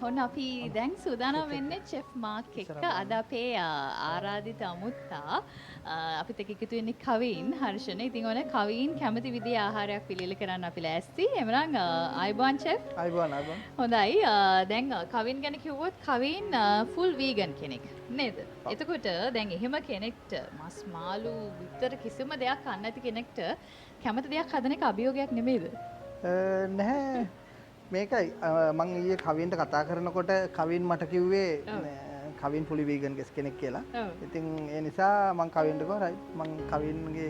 ඔන්න අපි දැන් සූදානම් වෙන්නේ චෙෆ් මාක් එක්ක අද අපේ ආරාධිත අමුත්තා අපිත් එක්ක එකතු වෙන්නේ කවින් හර්ෂණ. ඉතින් ඔන්න කවින් කැමති විදිහේ ආහාරයක් පිළියෙල කරන්න අපි ලෑස්ති. එමනම් අයබෝන් චෙෆ්. අයබෝන්. හොඳයි. දැන් කවින් ගැන කිව්වොත් කවින් ෆුල් වීගන් කෙනෙක් නේද? එතකොට දැන් එහෙම කෙනෙක්ට මස් මාළු විතර කිසිම දෙයක් කන්න නැති කෙනෙක්ට කැමති දෙයක් හදන එක අභියෝගයක් නෙමෙයිද? නැහැ. මේකයි මම ඊයේ කවින්ට කතා කරනකොට කවින් මට කිව්වේ කවින් ෆුලි වීගන් කෙනෙක් කියලා. ඉතින් ඒ නිසා මම කවින්ට කිව්වා රයිට් මම කවින්ගේ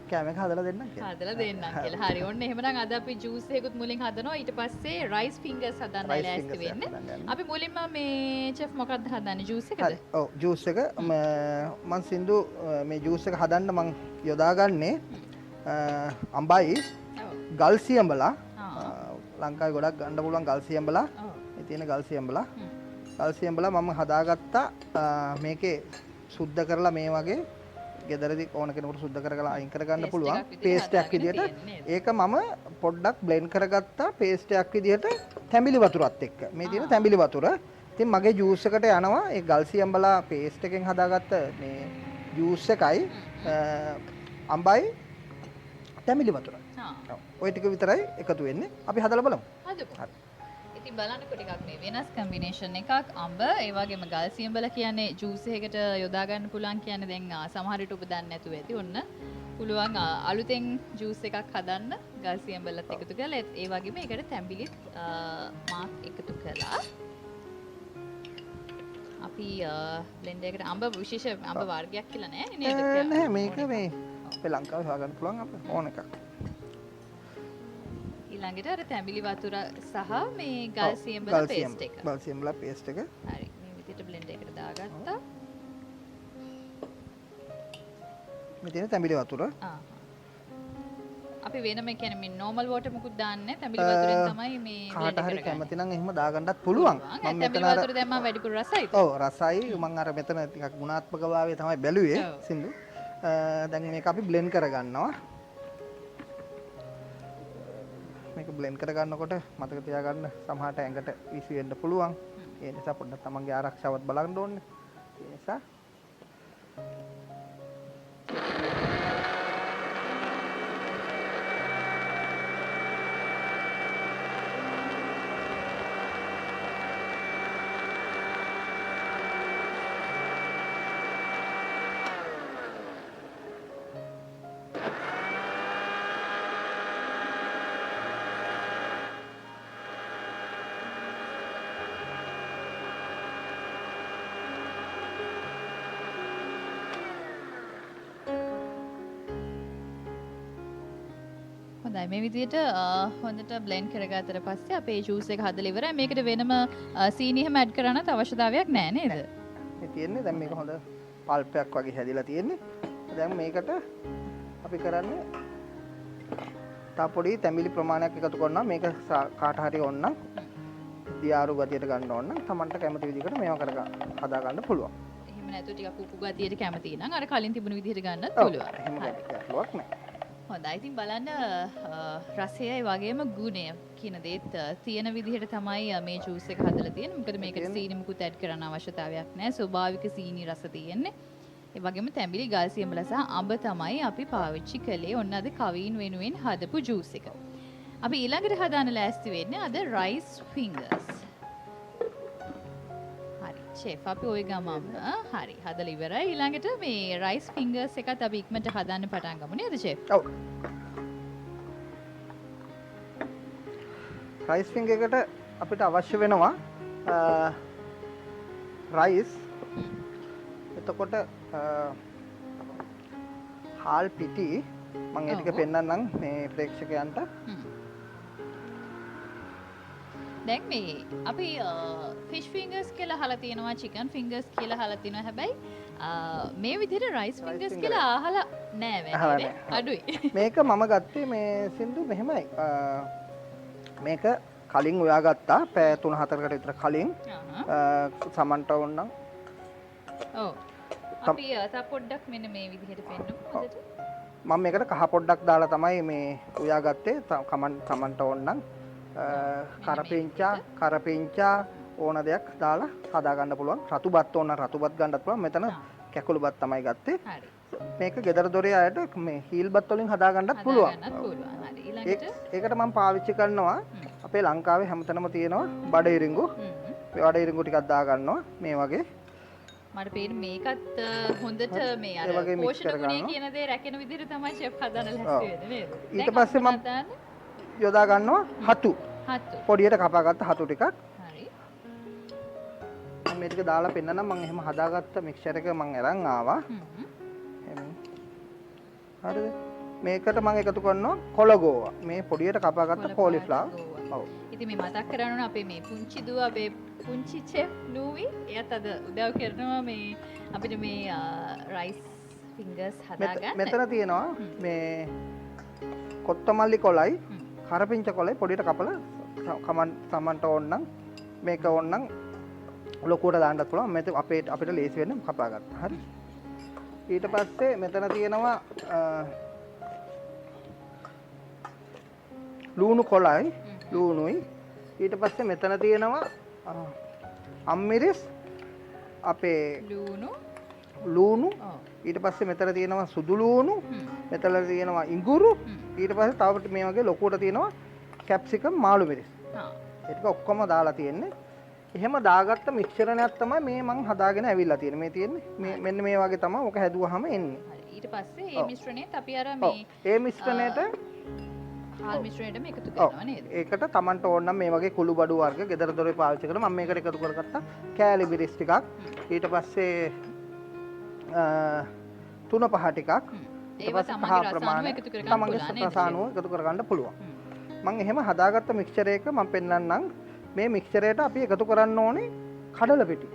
කෑම එක හදලා දෙන්නම් කියලා. හදලා දෙන්නම් කියලා. හරි. ඔන්න එහෙමනම් අද අපි ජූස් එකකුත් මුලින් හදනවා. ඊට පස්සේ රයිස් ෆින්ගර්ස් හදන්න ලෑස්ති වෙන්නේ. අපි මුලින්ම මේ චෙෆ් මොකක්ද හදන්නේ ජූස් එකද? ඔව් ජූස් එක මම සින්දු මේ ජූස් එක හදන්න මම යොදාගන්නේ අඹයි ගල් සියඹලා ලංකාවේ ගොඩක් ගන්න පුළුවන් ගල් සියඹලා මේ තියෙන ගල් සියඹලා මම හදාගත්තා මේකේ සුද්ධ කරලා මේ වගේ ගෙදරදී ඕන කෙනෙකුට සුද්ධ කරලා අයින් කරගන්න පුළුවන් පේස්ට් එකක් විදියට ඒක මම පොඩ්ඩක් බ්ලෙන්ඩ් කරගත්තා පේස්ට් එකක් විදියට තැඹිලි වතුරත් එක්ක මේ තියෙන තැඹිලි වතුර ඉතින් මගේ ජූස් එකට යනවා ඒ ගල් සියඹලා පේස්ට් එකෙන් හදාගත්ත මේ ජූස් එකයි අඹයි තැඹිලි වතුර ඔය ටික විතරයි එකතු වෙන්නේ. අපි හදලා බලමු. හදමු. හරි. ඉතින් බලන්නකො ටිකක් මේ වෙනස් කම්බිනේෂන් එකක් අඹ ඒ වගේම ගල් සියඹල කියන්නේ ජූස් එකකට යොදා ගන්න පුළුවන් කියන්නේ දැන් සමහර විට ඔබ දන්නේ නැතුව ඇති. ඔන්න පුළුවන් අලුතෙන් ජූස් එකක් හදන්න ගල් සියඹලත් එකතු කරලා ඒ වගේම ඒකට තැඹිලිත් මාක් එකතු කළා. අපි බ්ලෙන්ඩර් එකට අඹ විශේෂ අඹ වර්ගයක් කියලා නෑ නේද? නෑ මේක මේ අපේ ලංකාවේ හොයාගන්න පුළුවන් අපේ ඕන එකක්. ඊළඟට අර තැඹිලි වතුර සහ මේ ගල් සියඹල පේස්ට් එක. ගල් සියඹල පේස්ට් එක. හරි. මේ විදිහට බ්ලෙන්ඩර් එකට දාගත්තා. මේ තියෙන තැඹිලි වතුර. අපි වෙනම කියන්නේ මේ normal water මුකුත් දාන්නේ තැඹිලි වතුරෙන් තමයි මේ කාට හරි කැමති නම් එහෙම දාගන්නත් පුළුවන්. මම මෙතන වතුර දැම්මම වැඩිපුර රසයිද? ඔව් රසයි. මම අර මෙතන ටිකක් ගුණාත්මක භාවය තමයි බැලුවේ සින්දු. දැන් මේක අපි බ්ලෙන්ඩ් කරගන්නවා. මේක බ්ලෙන්ඩ් කරගන්නකොට මතක තියාගන්න සමහරට ඇඟට විසි වෙන්න පුළුවන්. ඒ නිසා පොඩ්ඩක් තමන්ගේ ආරක්ෂාවත් බලන්න ඕනේ. ඒ නිසා හොඳයි මේ විදිහට හොඳට බ්ලෙන්ඩ් කරගත්තට පස්සේ අපේ ජූස් එක හදලා ඉවරයි. මේකට වෙනම සීනි හැම ඇඩ් කරන්නත් අවශ්‍යතාවයක් නැහැ නේද? මේ තියෙන්නේ දැන් මේක හොඳ පල්පයක් වගේ හැදිලා තියෙන්නේ. දැන් මේකට අපි කරන්නේ තා පොඩි තැඹිලි ප්‍රමාණයක් එකතු කරනවා. මේක කාට හරි ඕන නම් දියාරු ගතියට ගන්න ඕන නම් Tamanට කැමති විදිහකට මේවා හදා ගන්න පුළුවන්. එහෙම නැතු ටිකක් උපු ගතියට කැමති නම් අර කලින් තිබුණු විදිහට ගන්නත් පුළුවන්. එහෙම ගැටලුවක් නැහැ. හොඳයි. ඉතින් බලන්න රසයයි වගේම ගුණය කියන දේත් තියෙන විදිහට තමයි මේ ජූස් එක හදලා තියෙන්නේ. මොකද මේකට සීනි මුකුත් ඇඩ් කරන්න අවශ්‍යතාවයක් නැහැ. ස්වභාවික සීනි රස තියෙන්නේ. ඒ වගේම තැඹිලි ගල් සියඹල සහ අඹ තමයි අපි පාවිච්චි කළේ. ඔන්න අද කවීන් වෙනුවෙන් හදපු ජූස් එක. අපි ඊළඟට හදාන්න ලෑස්ති වෙන්නේ අද රයිස් ෆින්ගර්ස්. හරි. ෂෙෆ් අපි ওই ගමම හරි හදලා ඉවරයි. ඊළඟට මේ රයිස් ෆින්ගර්ස් එකත් අපි ඉක්මනට හදාන්න පටන් ගමු නේද ෂෙෆ්? ඔව්. රයිස් ෆින්ගර් එකට අපිට අවශ්‍ය වෙනවා රයිස් එතකොට හාල් පිටි මම ඒ ටික පෙන්නන්නම් මේ ප්‍රේක්ෂකයන්ට. දැන් මේ අපි ෆිෂ් ෆින්ගර්ස් කියලා අහලා තියෙනවා චිකන් ෆින්ගර්ස් කියලා අහලා තියෙනවා හැබැයි මේ විදිහට රයිස් ෆින්ගර්ස් කියලා අහලා නෑ වැඩි අඩුයි. මේක මම ගත්තේ මේ සින්දු මෙහෙමයි. මේක කලින් උයාගත්තා පැය 3-4කට විතර කලින් සමන්ට වුණා. ඔව්. අපි තා පොඩ්ඩක් මෙන්න මේ විදිහට පෙන්නමු හොඳට. මම මේකට කහ පොඩ්ඩක් දාලා තමයි මේ උයාගත්තේ. සමන්ට ඕන නම් කරපිංචා ඕන දෙයක් දාලා හදා ගන්න පුළුවන්. රතු බත් ඕන රතු බත් ගන්නත් පුළුවන්. මෙතන කැකුළු බත් තමයි ගත්තේ. හරි. මේක ගෙදර දොරේ අයට මේ හීල් බත් වලින් හදා ගන්නත් පුළුවන්. හරි. ඊළඟට ඒකට මම පාවිච්චි කරනවා අපේ ලංකාවේ හැමතැනම තියෙනවා බඩ ඉරිඟු. බඩ ඉරිඟු ටිකක් දා ගන්නවා මේ වගේ. මට පේන මේකත් හොඳට මේ අර පෝෂණ ගුණය කියන දේ රැකෙන විදිහට තමයි ෂෙෆ් හදන්න ලැස්ති වෙන්නේ නේද? ඊට පස්සේ මම යොදා ගන්නවා හතු. පොඩියට කපාගත්ත හතු ටිකක්. හරි. මම මේ ටික දාලා පෙන්නනම් මම එහෙම හදාගත්ත මික්ස්චර් එක මම අරන් ආවා. හරිද? මේකට මම එකතු කරනවා කොළගෝවා. මේ පොඩියට කපාගත්ත කොලිෆ්ලවර්. ඔව්. ඉතින් මේ මතක් කරන්න ඕන අපේ මේ පුංචි දුව අපේ පුංචි චෙෆ් නූවි එයත් අද උදව් කරනවා මේ අපිට මේ රයිස් ෆින්ගර්ස් හදාගන්න. මෙතන තියෙනවා මේ කොත්තමල්ලි කොළයි කරපිංච කොළයි පොඩියට කපලා තමන්ට ඕනනම් මේක ඕනනම් ලොකුවට දාන්නත් පුළුවන්. මේක අපිට ලේසි වෙන්න කපා ගන්න. හරි. ඊට පස්සේ මෙතන තියෙනවා ලුණු කොළයි ලුණුයි. ඊට පස්සේ මෙතන තියෙනවා අම්මිරිස් අපේ ලුණු. ඊට පස්සේ මෙතන තියෙනවා සුදු ලුණු. මෙතන තියෙනවා ඉඟුරු. ඊට පස්සේ තව මේ වගේ ලොකුවට තියෙනවා කැප්සිකම් මාළු මිරිස්. ඒක ඔක්කොම දාලා තියෙන්නේ. එහෙම දාගත්ත මිශ්‍රණයක් තමයි මේ මං හදාගෙන ඇවිල්ලා තියෙන්නේ. මේ තියෙන්නේ මෙන්න මේ වගේ තමයි ඔක හැදුවාම එන්නේ. ඊට පස්සේ මේ මිශ්‍රණයත් අපි අර මේ ඒ මිශ්‍රණයට හාල් මිශ්‍රණයටම එකතු කරනවා නේද? ඒකට Tamanට ඕන නම් මේ වගේ කුළු බඩු වර්ග ගෙදර දොරේ පාවිච්චි කරනවා. මම මේකට එකතු කරගත්තා කෑලි බිරිස් ටිකක්. ඊට පස්සේ තුන පහ ටිකක්. ඒව තමන්ගේ රසායන එකතු කරගන්න පුළුවන් නේද? රසායන එකතු කරගන්න පුළුවන්. මම එහෙම හදාගත්ත මික්ස්චර් එක මම පෙන්නන්නම්. මේ මික්ස්චරයට අපි එකතු කරන්න ඕනේ කඩල පිටි.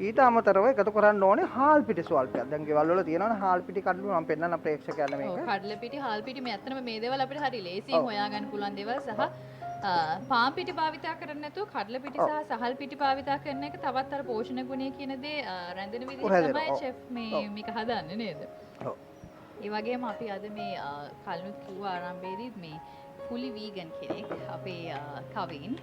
ඊට අමතරව එකතු කරන්න ඕනේ හාල් පිටි ස්වල්පයක්. දැන් ගෙවල් වල තියෙනවනේ හාල් පිටි කඩලු මම පෙන්නන්න ප්‍රේක්ෂකයන්ට මේක. ඔව් කඩල පිටි හාල් පිටි මේ ඇත්තටම මේ දේවල් අපිට හරි ලේසියෙන් හොයාගන්න පුළුවන් දේවල් සහ පාන් පිටි භාවිතා කරන්නේ නැතුව කඩල පිටි සහ සහල් පිටි භාවිතා කරන එක තවත් අර පෝෂණ ගුණය කියන දේ රැඳෙන විදිහ තමයි ෂෙෆ් මේක හදන්නේ නේද? ඔව්. ඒ වගේම අපි අද මේ කලිනුත් කිව්වා ආරම්භයේදී මේ fully vegan කෙනෙක් අපේ කවින්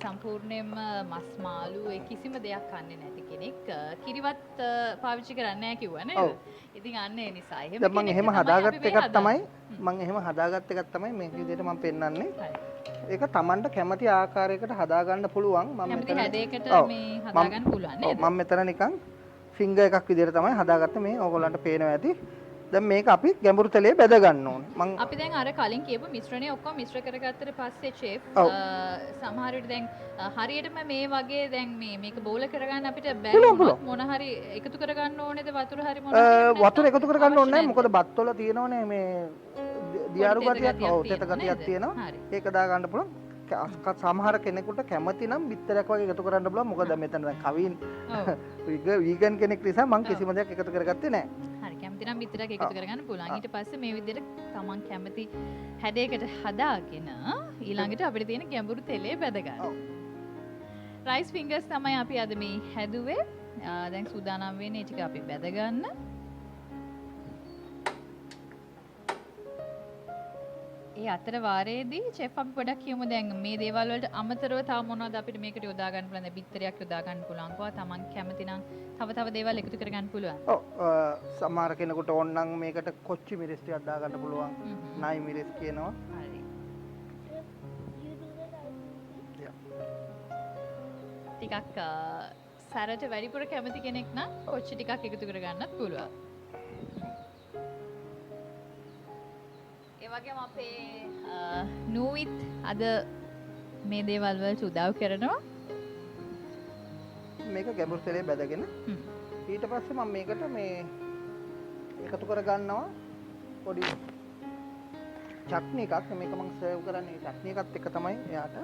සම්පූර්ණයෙන්ම මස් මාළු ඒ කිසිම දෙයක් කන්නේ නැති කෙනෙක් කිරිවත් පාවිච්චි කරන්නේ නැහැ කිව්වා නේද? ඉතින් අන්න ඒ නිසා එහෙම දැන් මම එහෙම හදාගත්ත එකක් තමයි මම එහෙම හදාගත්ත එකක් තමයි මේ විදිහට මම පෙන්නන්නේ. ඒක Tamanට කැමති ආකාරයකට හදාගන්න පුළුවන්. මම මෙතන හැඩයකට මේ හදාගන්න පුළුවන් නේද? මම මෙතන නිකන් ෆින්ගර් එකක් විදිහට තමයි හදාගත්තේ. මේ ඕගොල්ලන්ට පේනවා ඇති. දැන් මේක අපි ගැඹුරු තලයේ බෙද ගන්න ඕනේ. මම අපි දැන් අර කලින් කියපු මිශ්‍රණය ඔක්කොම මිශ්‍ර කරගත්තට පස්සේ ෂෙෆ් සමහර විට දැන් හරියටම මේ වගේ දැන් මේක බෝල කරගන්න අපිට බැරි මොන හරි එකතු කරගන්න ඕනේද වතුර හරි මොන හරි වතුර එකතු කරගන්න ඕනේ නැහැ. මොකද බත් වල තියෙනවනේ මේ දියාරු ගතියක් තෙත ගතියක් තියෙනවා. ඒක දා ගන්න පුළුවන්. සමහර කෙනෙකුට කැමති නම් බිත්තරයක් වගේ එකතු කරන්න පුළුවන්. මොකද මෙතන දැන් කවින් වීගන් කෙනෙක් නිසා මම කිසිම දෙයක් එකතු කරගත්තේ නැහැ. හරි කැමති නම් බිත්තරයක් එකතු කරගන්න පුළුවන්. ඊට පස්සේ මේ විදිහට Taman කැමති හැඩයකට හදාගෙන ඊළඟට අපිට තියෙන ගැඹුරු තෙලේ බැද ගන්න. රයිස් ෆින්ගර්ස් තමයි අපි අද මේ හැදුවේ. දැන් සූදානම් වෙන්නේ ටික අපි බැද ගන්න. ඒ අතර වාරයේදී චෙෆ් අපි පොඩක් කියමු දැන් මේ දේවල් වලට අමතරව තව මොනවද අපිට මේකට යොදා ගන්න පුළුවන්? දැන් බිත්තරයක් යොදා ගන්න පුළුවන්. කොහොම Taman කැමති නම් තව දේවල් එකතු කර ගන්න පුළුවන්. ඔව් සමහර කෙනෙකුට ඕන නම් මේකට කොච්චි මිරිස් ටිකක් දා ගන්න පුළුවන්. නයි මිරිස් කියනවා. හරි. ටිකක් සැරට වැඩිපුර කැමති කෙනෙක් නම් කොච්චි ටිකක් එකතු කර ගන්නත් පුළුවන්. ඒ වගේම අපේ නූවිත් අද මේ දේවල් වලට උදව් කරනවා. මේක ගැඹුරු තලයේ බැදගෙන ඊට පස්සේ මම මේකට මේ එකතු කර ගන්නවා පොඩි චට්නි එකක්. මේක මම සර්ව් කරන්නේ චට්නි එකත් එක තමයි එයාට.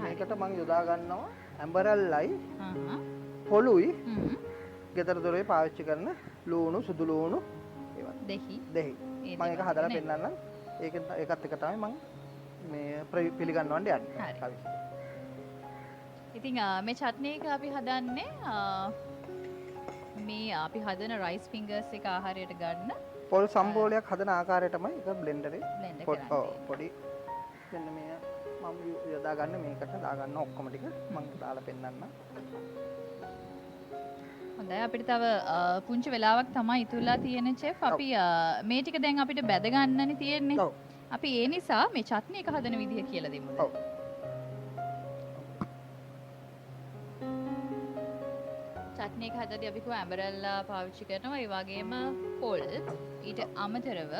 මේකට මම යොදා ගන්නවා ඇඹරල්ලයි පොළුයි ගෙදර දොරේ පාවිච්චි කරන ලුණු සුදු ලුණු ඒවත් දෙහි මම ඒක හදලා පෙන්නන්නම්. ඒකත් එක තමයි මම මේ පිළිගන්නවන්න යන්නේ. හරි. ඉතින් මේ චට්නි එක අපි හදන්නේ මේ අපි හදන රයිස් ෆින්ගර්ස් එක ආහාරයට ගන්න පොල් සම්බෝලයක් හදන ආකාරයටමයි ඒක බ්ලෙන්ඩරේ පොඩි මෙන්න මේ මම යොදා ගන්න මේකට දාගන්න ඔක්කොම ටික මම දාලා පෙන්නන්න. හොඳයි අපිට තව පුංචි වෙලාවක් තමයි ඉතුරුලා තියෙන්නේ chef. අපි මේ ටික දැන් අපිට බැද ගන්නනේ තියෙන්නේ. ඔව්. අපි ඒ නිසා මේ චට්නි එක හදන විදිහ කියලා දෙමුද? ඔව්. චට්නි එක හදද්දී අපි කො ඇඹරල්ලා පාවිච්චි කරනවා. ඒ වගේම පොල් ඊට අමතරව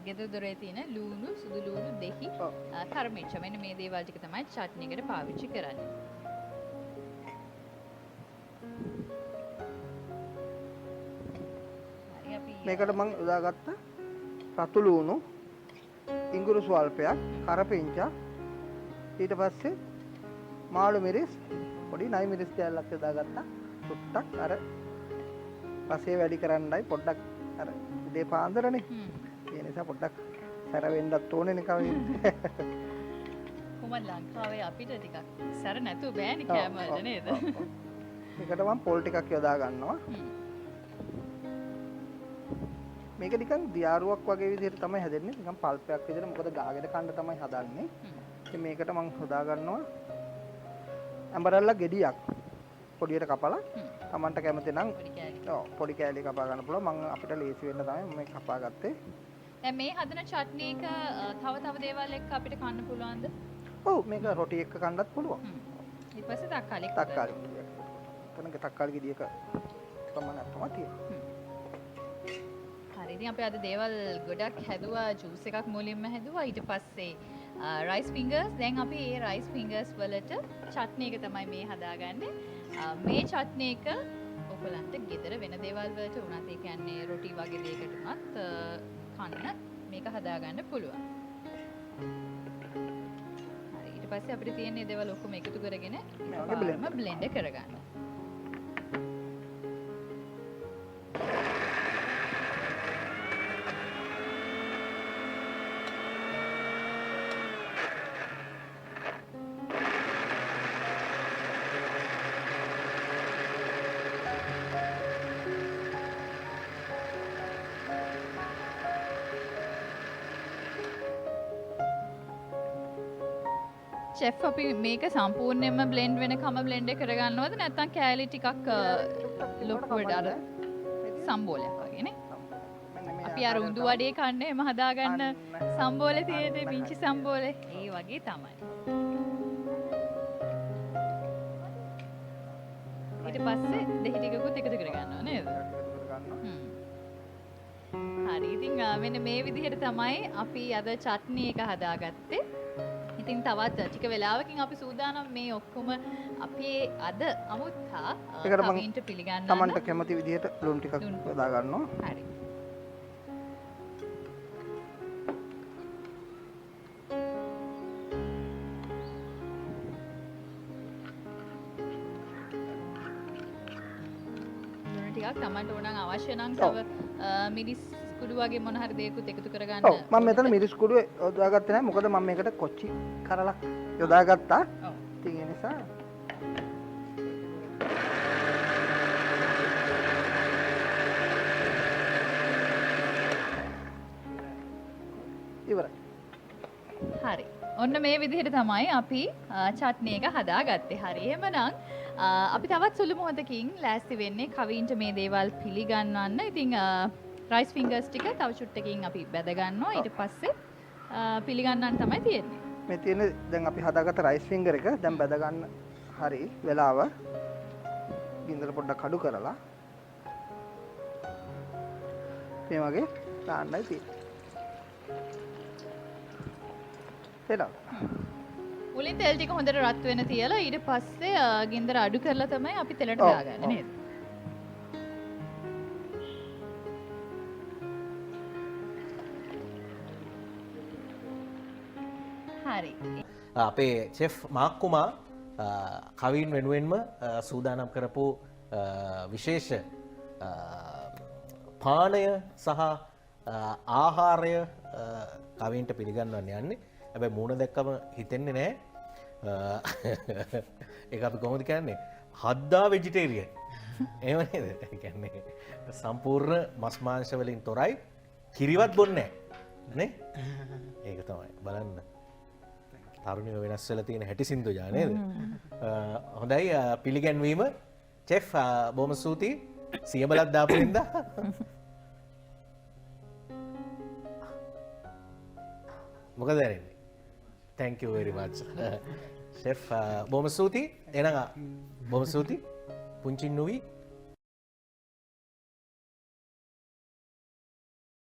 ගෙදර දොරේ තියෙන ලූණු, සුදු ලූණු, දෙහි, කරමිච්ච මෙන්න මේ දේවල් ටික තමයි චට්නි එකට පාවිච්චි කරන්නේ. මේකට මම යොදාගත්ත රතු ලූණු, ඉඟුරු ස්වල්පයක්, කරපිංචා, ඊට පස්සේ මාළු මිරිස්, පොඩි නයි මිරිස් කෑල්ලක් යොදාගත්තා. ටුට්ටක් අර රසය වැඩි කරන්නයි පොඩ්ඩක් අර උදේ පාන්දරනේ. ඒ නිසා පොඩ්ඩක් සැර වෙන්නත් ඕනේ නේ කවි. කොහොමද ලංකාවේ අපිට ටිකක් සැර නැතුව බෑනේ කෑම වල නේද? මේකට මම පොල් ටිකක් යොදා ගන්නවා. මේක නිකන් දියාරුවක් වගේ විදිහට තමයි හැදෙන්නේ. නිකන් පල්පයක් විදිහට. මොකද ගාගෙන කන්න තමයි හදන්නේ. ඉතින් මේකට මම හොදා ගන්නවා ඇඹරල්ලා ගෙඩියක් පොඩියට කපලා Tamanට කැමති නම් පොඩි කෑලි කපා ගන්න පුළුවන්. මම අපිට ලේසි වෙන්න තමයි මේ කපා ගත්තේ. දැන් මේ හදන චට්නි එක තව දේවල් එක්ක අපිට කන්න පුළුවන්ද? ඔව් මේක රොටි එක්ක කන්නත් පුළුවන්. ඊට පස්සේ තක්කාලි කනක තක්කාලි ගෙඩියක ප්‍රමාණයක් තමයි තියෙන්නේ. හරි ඉතින් අපි අද දේවල් ගොඩක් හැදුවා. ජූස් එකක් මුලින්ම හැදුවා. ඊට පස්සේ රයිස් ෆින්ගර්ස්. දැන් අපි මේ රයිස් ෆින්ගර්ස් වලට චට්නි එක තමයි මේ හදාගන්නේ. මේ චට්නි එක ඔයගලන්ට ගෙදර වෙන දේවල් වලට උනත් ඒ කියන්නේ රොටි වගේ දෙයකට උනත් කන්න මේක හදාගන්න පුළුවන්. හරි ඊට පස්සේ අපිට තියෙන මේ දේවල් ඔක්කොම එකතු කරගෙන බ්ලෙන්ඩ් කරගන්න. chef අපි මේක සම්පූර්ණයෙන්ම blend වෙනකම blend කරගන්නවද නැත්නම් කෑලි ටිකක් ලොකුවට අර සම්බෝලයක් වගේ නේ? අපි අර උඳු වඩේ කන්නේ එම හදාගන්න සම්බෝලේ තියෙන්නේ පිංචි සම්බෝලේ. ඒ වගේ තමයි. ඊට පස්සේ දෙහි ටිකකුත් එකතු කරගන්නවා නේද? හරි ඉතින් මෙන්න මේ විදිහට තමයි අපි අද චට්නි එක හදාගත්තේ. ඉතින් තවත් ටික වෙලාවකින් අපි සූදානම් මේ ඔක්කොම අපි අද අමුත්තා කවින්ට පිළිගන්න. Tamanට කැමති විදිහට ලුණු ටිකක් යොදා ගන්නවා. හරි. ලුණු ටිකක් Tamanට ඕන නම් අවශ්‍ය නම් තව මිරිස් කුඩු වගේ මොන හරි දෙයක්ත් එකතු කරගන්න. ඔව් මම මෙතන මිරිස් කුඩු යොදාගත්තේ නැහැ. මොකද මම මේකට කොච්චි කරලක් යොදාගත්තා. ඉතින් ඒ නිසා ඉවරයි. හරි. ඔන්න මේ විදිහට තමයි අපි චට්නි එක හදාගත්තේ. හරි. එහෙමනම් අපි තවත් සුළු මොහොතකින් ලෑස්ති වෙන්නේ කවින්ට මේ දේවල් පිළිගන්වන්න. ඉතින් රයිස් ෆින්ගර්ස් ටික තව චුට්ටකින් අපි බැද ගන්නවා. ඊට පස්සේ පිළිගන්නන්න තමයි තියෙන්නේ. මේ තියෙන දැන් අපි හදාගත්ත රයිස් ෆින්ගර් එක දැන් බැද ගන්න හරි වෙලාව ගින්දර පොඩ්ඩක් අඩු කරලා මේ වගේ දාන්නයි තියෙන්නේ. එනවා. මුලින් තෙල් ටික හොඳට රත් වෙන තියලා ඊට පස්සේ ගින්දර අඩු කරලා තමයි අපි තෙලට දාගන්නේ නේද? හරි. අපේ චෙෆ් මාක් කුමාර් කවින් වෙනුවෙන්ම සූදානම් කරපු විශේෂ පානය සහ ආහාරය කවින්ට පිළිගන්නවන්න යන්නේ. හැබැයි මූණ දැක්කම හිතෙන්නේ නැහැ. ඒක අපි කොහොමද කියන්නේ? හද්දා වෙජිටේරියන්. එහෙම නේද? ඒ කියන්නේ සම්පූර්ණ මස් මාංශ වලින් තොරයි. කිරිවත් බොන්නේ නැහැ. නේ? ඒක තමයි. බලන්න. තරුණයෝ වෙනස් වෙලා තියෙන හැටි සින්දුජා නේද? හොඳයි පිළිගැන්වීම චෙෆ් බොහොම ස්තුතියි සියඹලක් දාපු හින්දා. මොකද දැනෙන්නේ? thank you very much chef බොහොම ස්තුතියි. එහෙනම් බොහොම ස්තුතියි පුංචි නුවි